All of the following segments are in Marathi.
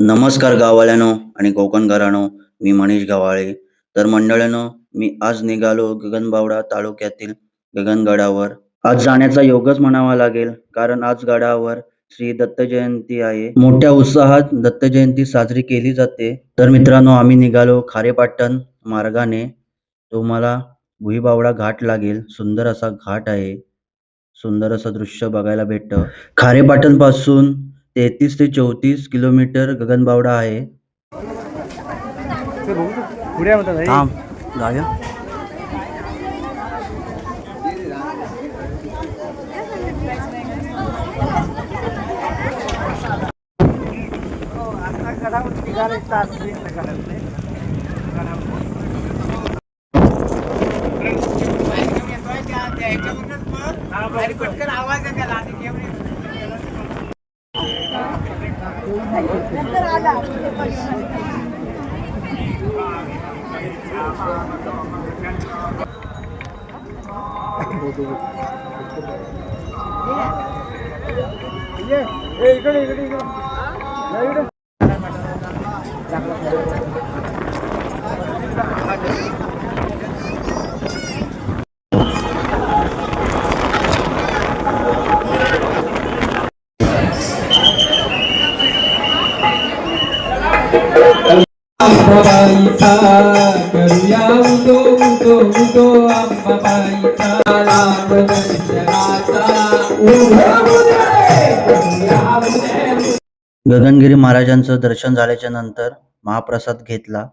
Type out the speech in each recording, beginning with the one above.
नमस्कार गाववाल्यानो आणि कोकणकरांनो, मी मनीष गव्हाळे. तर मंडळींनो, मी आज निघालो गगनबावडा तालुक्यातील गगनगडावर. आज जाण्याचा योगच म्हणावा लागेल, कारण आज गडावर श्री दत्त जयंती आहे. मोठ्या उत्साहात दत्त जयंती साजरी केली जाते. तर मित्रांनो, आम्ही निघालो खारेपाटण मार्गाने. तुम्हाला भुईबावडा घाट लागेल. सुंदर असा घाट आहे. सुंदर असं दृश्य बघायला भेटतं. खारेपाटण पासून 33 ते 34 किलोमीटर गगनबावडा आहे. थांब, जाऊया. अंबाबाईचा करूया उदो उदो उदो अंबाबाईचा लाभ दर्शनाचा गगनगिरी महाराजांचं दर्शन झाल्याच्या नंतर महाप्रसाद घेतला.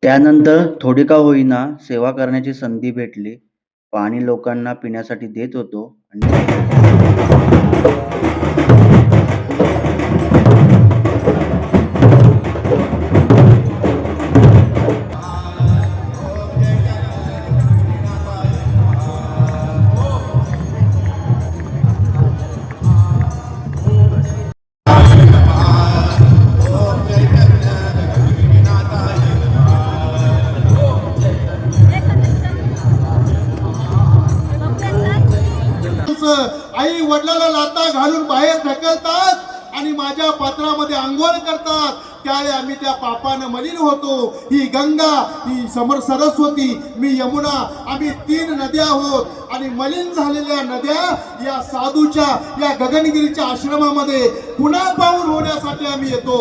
त्यानंतर थोडी का होईना सेवा करण्याची संधी भेटली. पाणी लोकांना पिण्यासाठी देत होतो आणि आई वडिलाला लाता घालून बाहेर ढकलतात आणि माझ्या पात्रामध्ये आंघोळ करतात. त्यावेळी आम्ही त्या पापानं मलिन होतो. ही गंगा, ही समर सरस्वती, मी यमुना, आम्ही 3 नद्या आहोत आणि मलिन झालेल्या नद्या या साधूच्या या गगनगिरीच्या आश्रमामध्ये पुन्हा पावन होण्यासाठी आम्ही येतो.